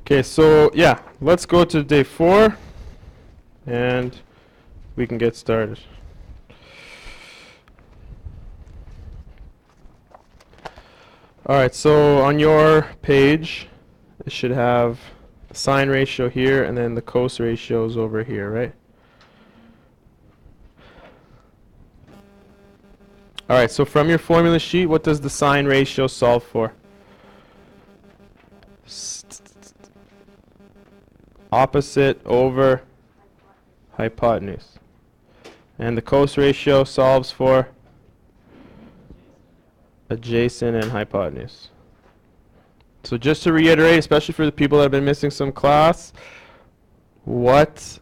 Okay, so yeah, let's go to day 4 and we can get started. Alright, so on your page it should have the sine ratio here and then the cos ratios over here, right? Alright, so from your formula sheet, what does the sine ratio solve for? Opposite over hypotenuse. And the cos ratio solves for adjacent and hypotenuse. So just to reiterate, especially for the people that have been missing some class, what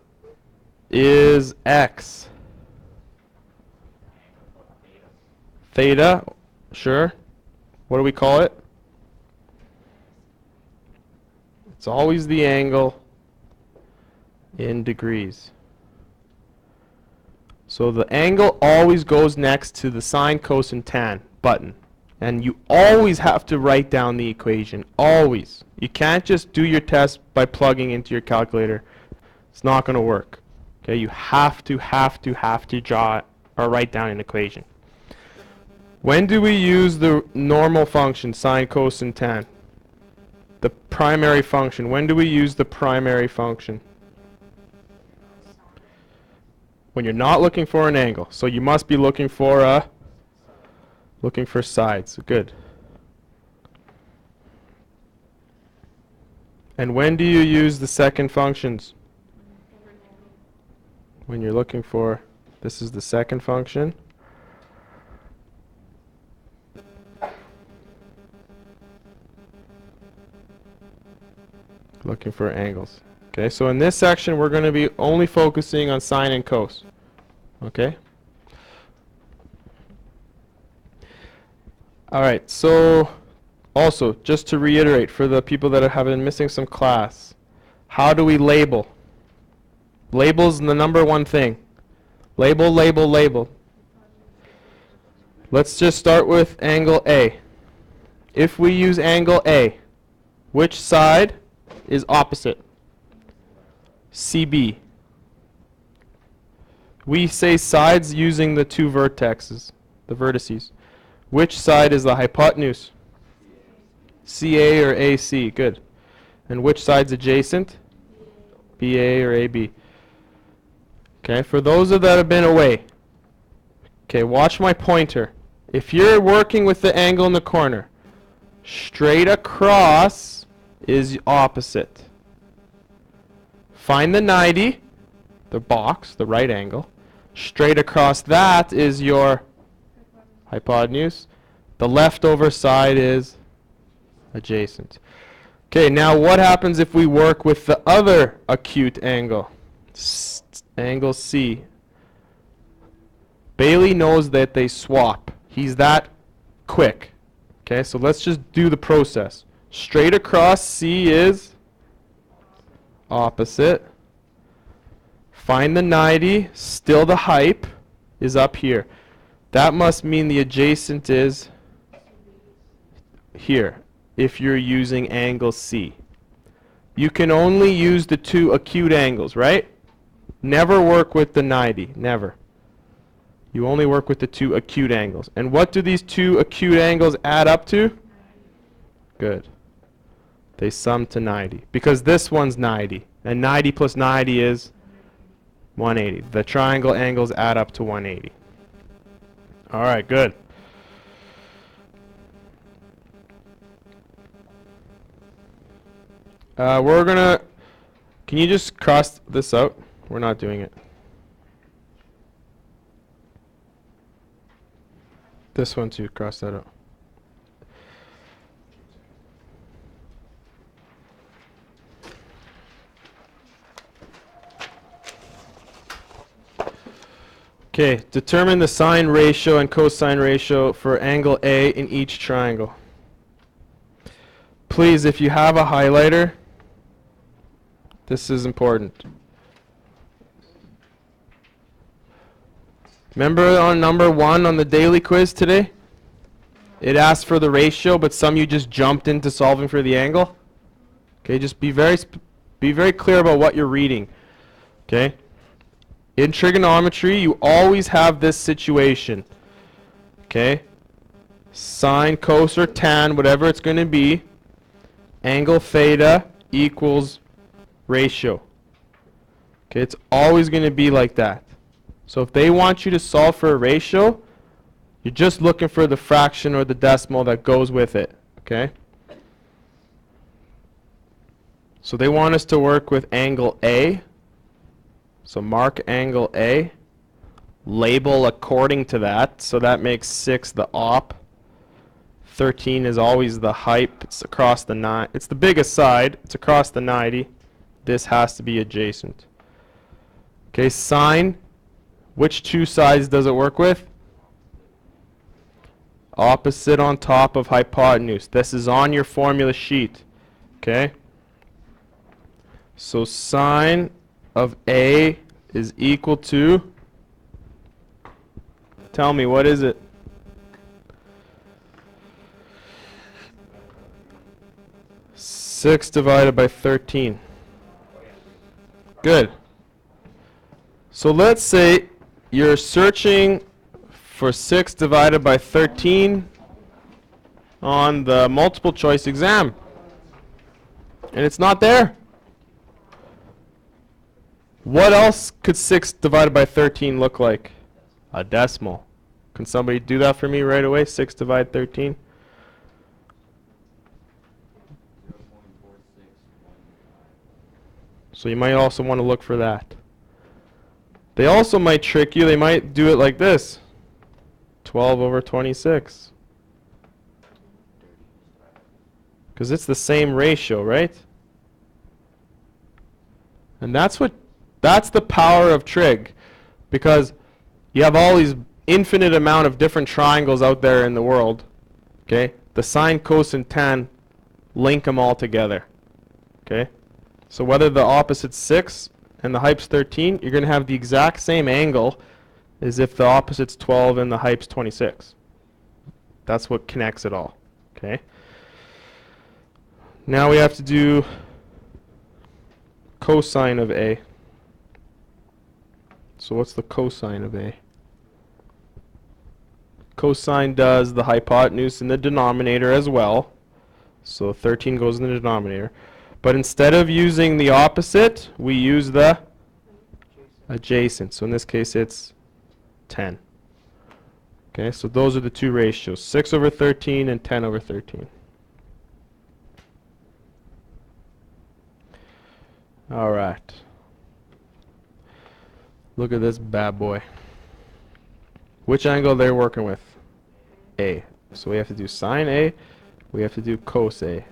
is x? Theta, sure. What do we call it? It's always the angle in degrees. So the angle always goes next to the sine, cos, and tan button. And you always have to write down the equation. Always. You can't just do your test by plugging into your calculator. It's not going to work. Okay, you have to draw or write down an equation. When do we use the normal function, sine, cos, and tan? The primary function. When do we use the primary function? When you're not looking for an angle. So you must be looking for sides. Good. And when do you use the second functions? When you're looking for, this is the second function. Looking for angles. Okay, so in this section we're going to be only focusing on sine and cos. Okay? Alright, so also, just to reiterate for the people that have been missing some class, how do we label? Label's the number one thing. Label, label, label. Let's just start with angle A. If we use angle A, which side is opposite? CB. We say sides using the two vertexes, the vertices. Which side is the hypotenuse? CA or AC, good. And which side's adjacent? BA or AB. Okay, for those that have been away, okay, watch my pointer. If you're working with the angle in the corner, straight across is opposite. Find the 90, the box, the right angle. Straight across that is your hypotenuse. The leftover side is adjacent. Okay, now what happens if we work with the other acute angle? Angle C. Bailey knows that they swap. He's that quick. Okay, so let's just do the process. Straight across C is opposite. Find the 90, still the hype is up here. That must mean the adjacent is here if you're using angle C. You can only use the two acute angles, right? Never work with the 90, never. You only work with the two acute angles. And what do these two acute angles add up to? Good. They sum to 90. Because this one's 90. And 90 plus 90 is 180. The triangle angles add up to 180. Alright, good. We're gonna, can you just cross this out? We're not doing it. This one too, cross that out. Okay, determine the sine ratio and cosine ratio for angle A in each triangle. Please, if you have a highlighter, this is important. Remember on number 1 on the daily quiz today? It asked for the ratio, but some you just jumped into solving for the angle? Okay, just be very clear about what you're reading. Okay? In trigonometry, you always have this situation. Okay? Sine, cos, or tan, whatever it's going to be, angle theta equals ratio. Okay, it's always going to be like that. So if they want you to solve for a ratio, you're just looking for the fraction or the decimal that goes with it. Okay? So they want us to work with angle A. So mark angle A. Label according to that. So that makes 6 the op. 13 is always the hype. It's across the it's the biggest side. It's across the 90. This has to be adjacent. Okay, sine. Which two sides does it work with? Opposite on top of hypotenuse. This is on your formula sheet. Okay? So sine of A is equal to, tell me, what is it? Six divided by 13. Good. So let's say you're searching for 6 divided by 13 on the multiple choice exam, and it's not there. What else could 6 divided by 13 look like? A decimal. Can somebody do that for me right away? 6 divided 13? So you might also want to look for that. They also might trick you. They might do it like this. 12 over 26. Because it's the same ratio, right? And that's the power of trig. Because you have all these infinite amount of different triangles out there in the world. Okay? The sine, cos, and tan link them all together. Okay? So whether the opposite's 6 and the hype's 13, you're going to have the exact same angle as if the opposite's 12 and the hype's 26. That's what connects it all. Okay? Now we have to do cosine of A. So what's the cosine of A? Cosine does the hypotenuse in the denominator as well. So 13 goes in the denominator. But instead of using the opposite, we use the adjacent. So in this case, it's 10. Okay, so those are the two ratios, 6 over 13 and 10 over 13. All right. Look at this bad boy. Which angle they're working with? A. So we have to do sine A. We have to do cos A.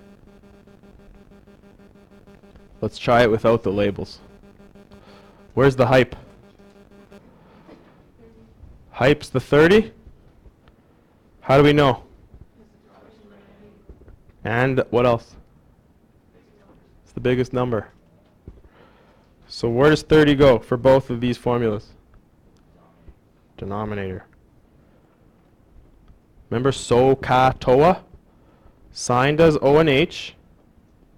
Let's try it without the labels. Where's the hype? Hype's the 30? How do we know? And what else? It's the biggest number. So where does 30 go for both of these formulas? Denominator. Remember so, ka, toa? Sine does O and H.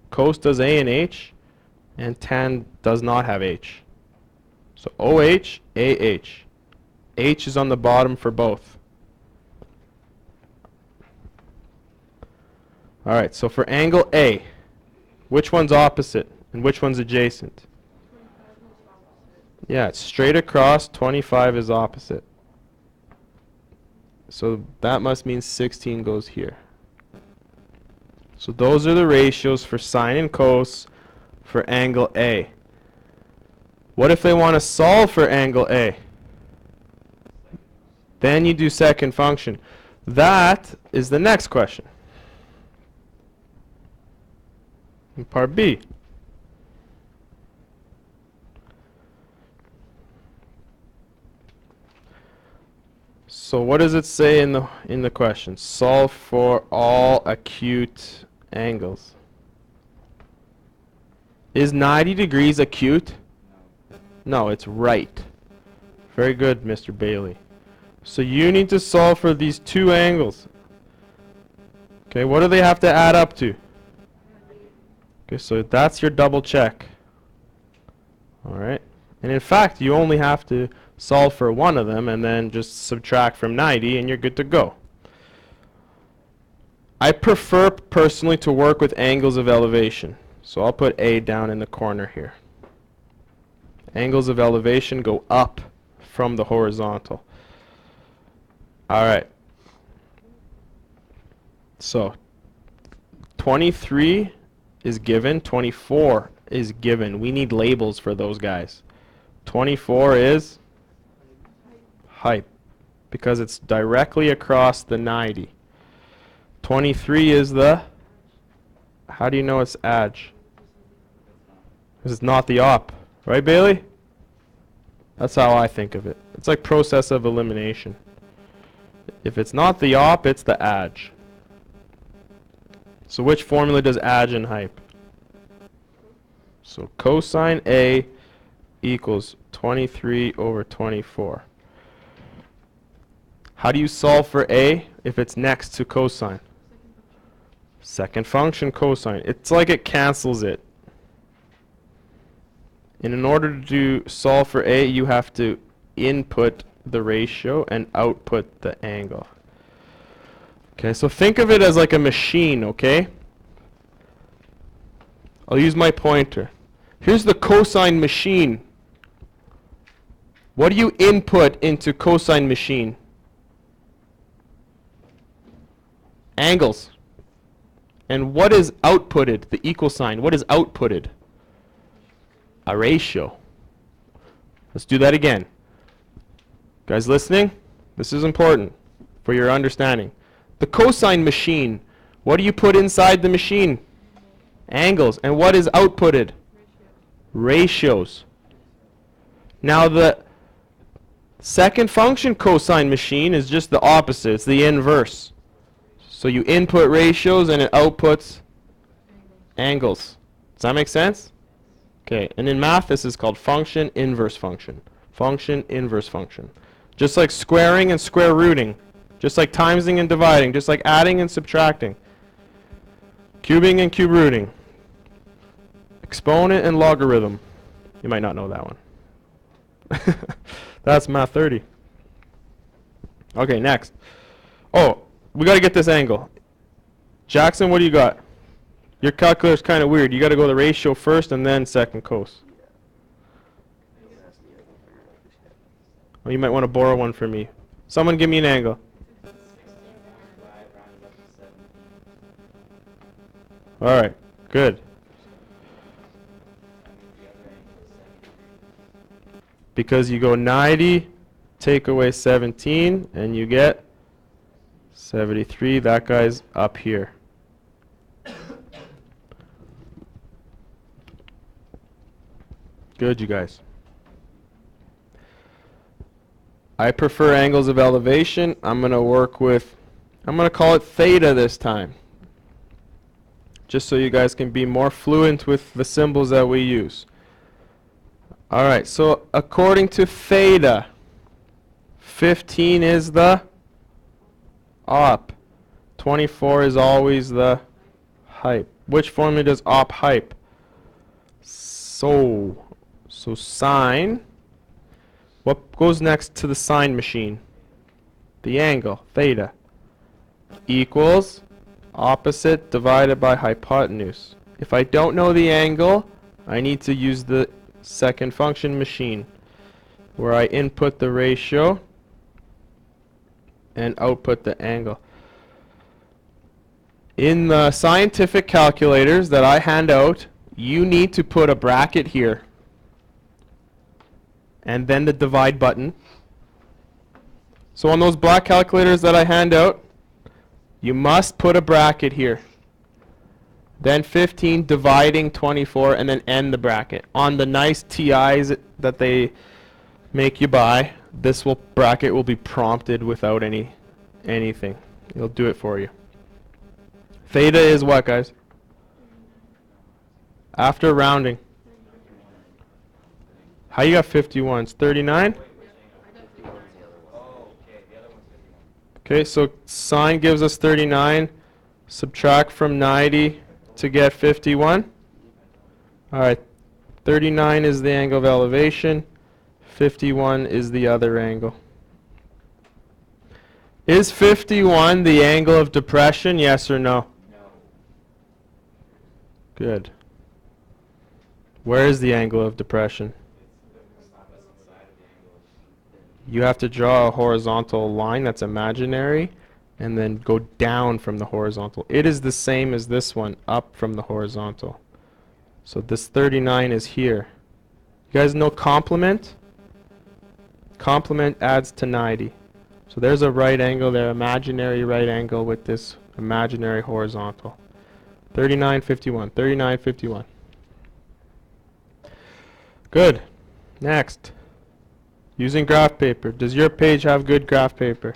Cos does A and H. And tan does not have H. So OH, AH. H is on the bottom for both. Alright, so for angle A, which one's opposite and which one's adjacent? Yeah, it's straight across, 25 is opposite. So that must mean 16 goes here. So those are the ratios for sine and cos for angle A. What if they want to solve for angle A? Then you do second function. That is the next question. In part B. So what does it say in the question? Solve for all acute angles. Is 90 degrees acute? No, it's right. Very good, Mr. Bailey. So you need to solve for these two angles. Okay, what do they have to add up to? Okay, so that's your double check. Alright. And in fact, you only have to solve for one of them and then just subtract from 90 and you're good to go. I prefer personally to work with angles of elevation. So I'll put A down in the corner here. Angles of elevation go up from the horizontal. Alright. So 23 is given, 24 is given. We need labels for those guys. 24 is height because it's directly across the 90. 23 is the, how do you know it's edge? Because it's not the op, right, Bailey? That's how I think of it. It's like process of elimination. If it's not the op, it's the edge. So which formula does edge and hype? So cosine A equals 23 over 24. How do you solve for A if it's next to cosine? Second function cosine. It's like it cancels it. And in order to solve for A, you have to input the ratio and output the angle. Okay, so think of it as like a machine, okay? I'll use my pointer. Here's the cosine machine. What do you input into cosine machine? Angles. And what is outputted? The equal sign. What is outputted? A ratio. Let's do that again. Guys listening? This is important for your understanding. The cosine machine, what do you put inside the machine? Angles. And what is outputted? Ratios. Now the second function cosine machine is just the opposite. It's the inverse. So you input ratios and it outputs angles. Does that make sense? Okay, and in math this is called function inverse function. Function inverse function. Just like squaring and square rooting. Just like timesing and dividing. Just like adding and subtracting. Cubing and cube rooting. Exponent and logarithm. You might not know that one. That's math 30. Okay, next. Oh, we got to get this angle. Jackson, what do you got? Your calculator's kind of weird. You got to go the ratio first and then second cos. Well, you might want to borrow one from me. Someone give me an angle. All right, good. Because you go 90, take away 17, and you get 73. That guy's up here. Good, you guys. I prefer angles of elevation. I'm going to call it theta this time. Just so you guys can be more fluent with the symbols that we use. Alright, so according to theta, 15 is the op. 24 is always the hype. Which formula does op hype? So sine. What goes next to the sine machine? The angle, theta, equals opposite divided by hypotenuse. If I don't know the angle, I need to use the second function machine, where I input the ratio and output the angle. In the scientific calculators that I hand out, you need to put a bracket here and then the divide button. So on those black calculators that I hand out, you must put a bracket here. Then 15 dividing 24 and then end the bracket. On the nice TIs that they make you buy, this bracket will be prompted without anything. It'll do it for you. Theta is what, guys? After rounding. How you got 51? It's 39? Okay, so sine gives us 39. Subtract from 90 to get 51. Alright, 39 is the angle of elevation, 51 is the other angle. Is 51 the angle of depression, yes or no? No. Good. Where is the angle of depression? It's the opposite side of the angle. You have to draw a horizontal line that's imaginary and then go down from the horizontal. It is the same as this one, up from the horizontal. So this 39 is here. You guys know complement? Complement adds to 90. So there's a right angle there, imaginary right angle with this imaginary horizontal. 39, 51, 39, 51. Good. Next. Using graph paper. Does your page have good graph paper?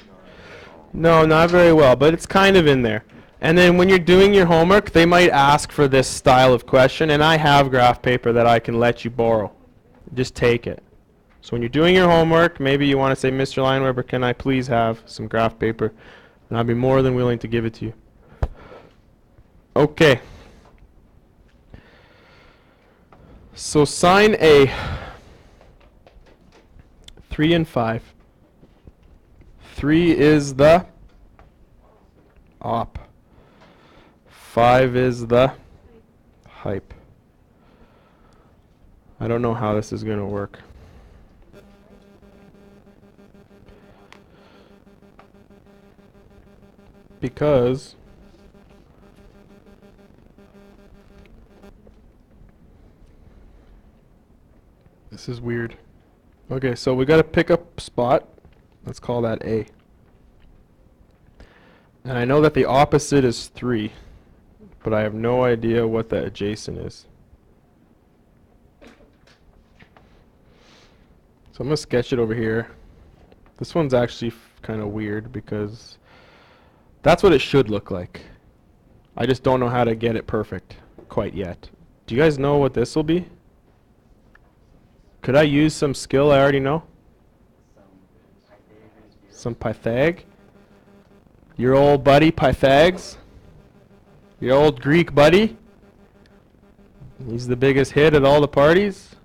No, not very well, but it's kind of in there. And then when you're doing your homework, they might ask for this style of question, and I have graph paper that I can let you borrow. Just take it. So when you're doing your homework, maybe you want to say, Mr. Lineweber, can I please have some graph paper? And I'd be more than willing to give it to you. Okay. So sine A, 3 and 5. 3 is the op. 5 is the hype. I don't know how this is going to work. Because this is weird. Okay, so we got to pick a spot. Let's call that A. And I know that the opposite is 3, but I have no idea what the adjacent is. So I'm going to sketch it over here. This one's actually kind of weird because that's what it should look like. I just don't know how to get it perfect quite yet. Do you guys know what this will be? Could I use some skill I already know? Some Pythag? Your old buddy Pythags? Your old Greek buddy? He's the biggest hit at all the parties?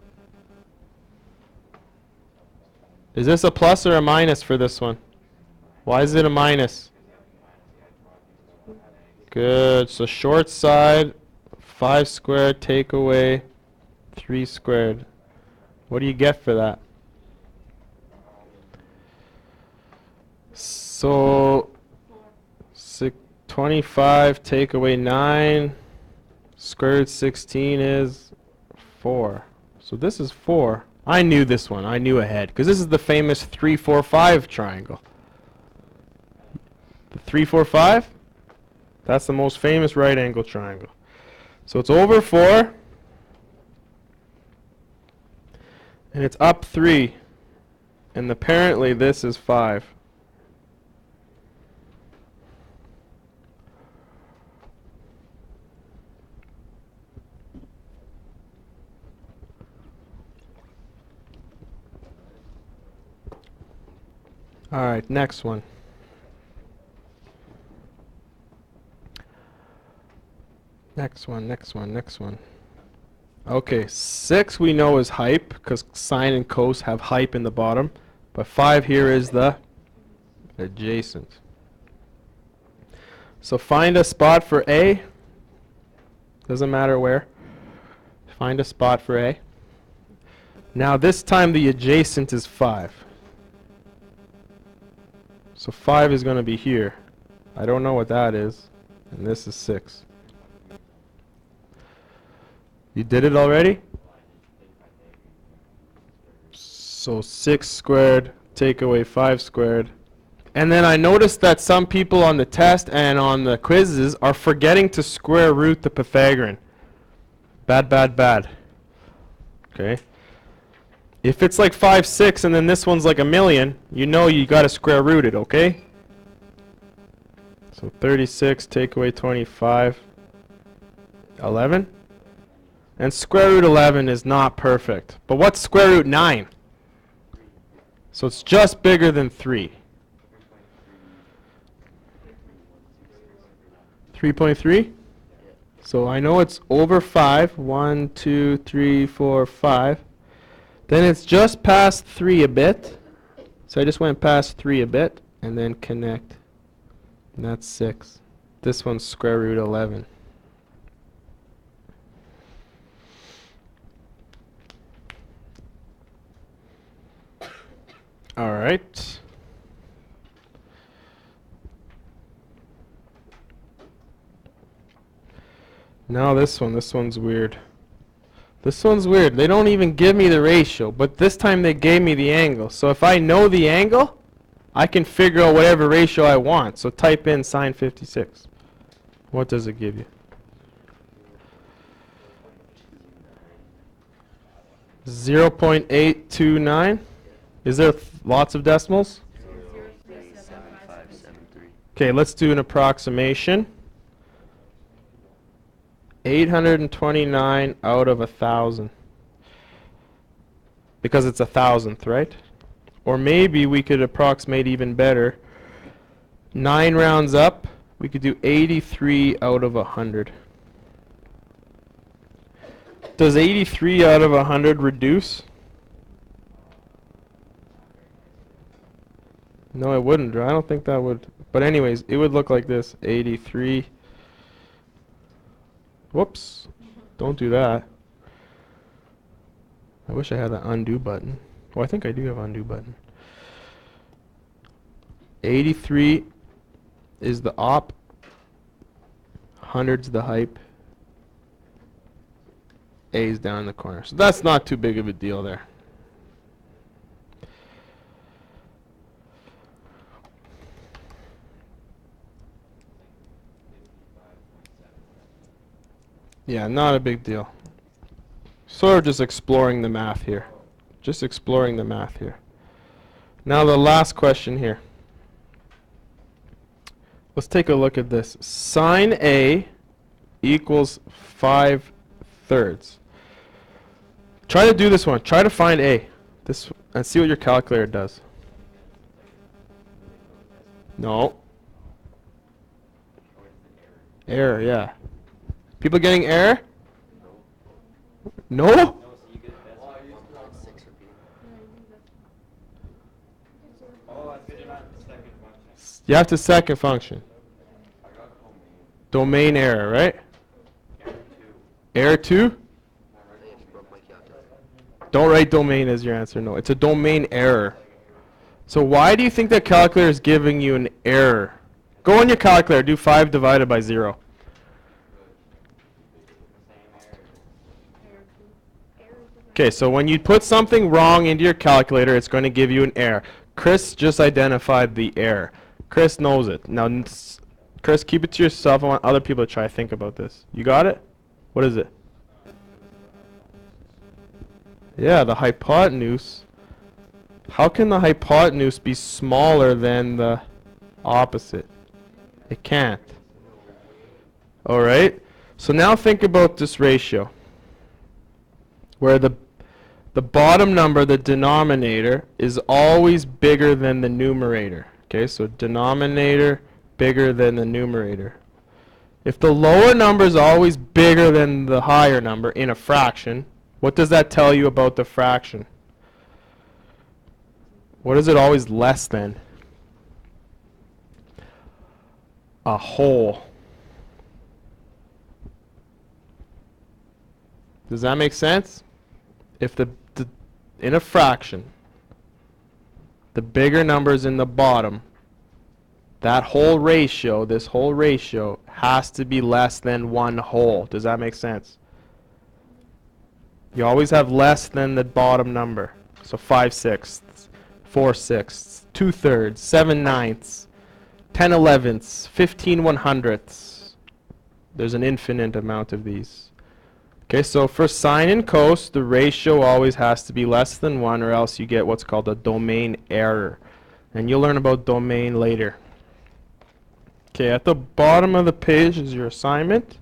Is this a plus or a minus for this one? Why is it a minus? Good. So short side, 5 squared, take away 3 squared. What do you get for that? So 25 take away 9, square root 16 is 4. So this is 4. I knew this one. I knew ahead because this is the famous 3, 4, 5 triangle. The 3, 4, 5? That's the most famous right angle triangle. So it's over 4 and it's up 3, and apparently this is 5. Alright, next one. Next one. Okay, 6 we know is hype because sine and cos have hype in the bottom, but 5 here is the adjacent. So find a spot for A. Doesn't matter where. Find a spot for A. Now this time the adjacent is 5. So 5 is going to be here. I don't know what that is. And this is 6. You did it already? So 6 squared, take away 5 squared. And then I noticed that some people on the test and on the quizzes are forgetting to square root the Pythagorean. Bad, bad, bad. Okay. If it's like 5, 6, and then this one's like a million, you know you got to square root it, okay? So 36, take away 25, 11. And square root 11 is not perfect. But what's square root 9? So it's just bigger than 3. 3.3? So I know it's over 5. 1, 2, 3, 4, 5. Then it's just past 3 a bit. So I just went past 3 a bit and then connect. And that's 6. This one's square root 11. All right. Now this one's weird. This one's weird. They don't even give me the ratio, but this time they gave me the angle. So if I know the angle, I can figure out whatever ratio I want. So type in sine 56. What does it give you? 0.829. Is there lots of decimals? 0.7573. Okay, let's do an approximation. 829 out of 1,000. Because it's 1,000th, right? Or maybe we could approximate even better. 9 rounds up, we could do 83 out of 100. Does 83 out of 100 reduce? No, it wouldn't. I don't think that would. But anyways, it would look like this. 83. Whoops. Don't do that. I wish I had that undo button. Well, I think I do have undo button. 83 is the op. 100's the hype. A is down in the corner. So that's not too big of a deal there. Yeah, not a big deal. Sort of just exploring the math here. Just exploring the math here. Now the last question here. Let's take a look at this. Sine A equals 5/3. Try to do this one. Try to find A. This and see what your calculator does. No. Error, yeah. People getting error? No? No, so you get that's 6 or B. Oh, I figured out the second function. You have to second function. Domain error, right? Error 2? I just broke my calculator. Don't write domain as your answer. No, it's a domain error. So why do you think that calculator is giving you an error? Go on your calculator, do 5 divided by 0. Okay, so when you put something wrong into your calculator, it's going to give you an error. Chris just identified the error. Chris knows it. Now, Chris, keep it to yourself. I want other people to try to think about this. You got it? What is it? Yeah, the hypotenuse. How can the hypotenuse be smaller than the opposite? It can't. All right? So now think about this ratio, where the bottom number, the denominator, is always bigger than the numerator. Okay, so denominator bigger than the numerator. If the lower number is always bigger than the higher number in a fraction, what does that tell you about the fraction? What is it always less than? A whole. Does that make sense? If in a fraction, the bigger number is in the bottom, that whole ratio, this whole ratio, has to be less than 1 whole. Does that make sense? You always have less than the bottom number. So 5/6, 4/6, 2/3, 7/9, 10/11, 15/100. There's an infinite amount of these. Okay, so for sine and cos, the ratio always has to be less than 1, or else you get what's called a domain error. And you'll learn about domain later. Okay, at the bottom of the page is your assignment.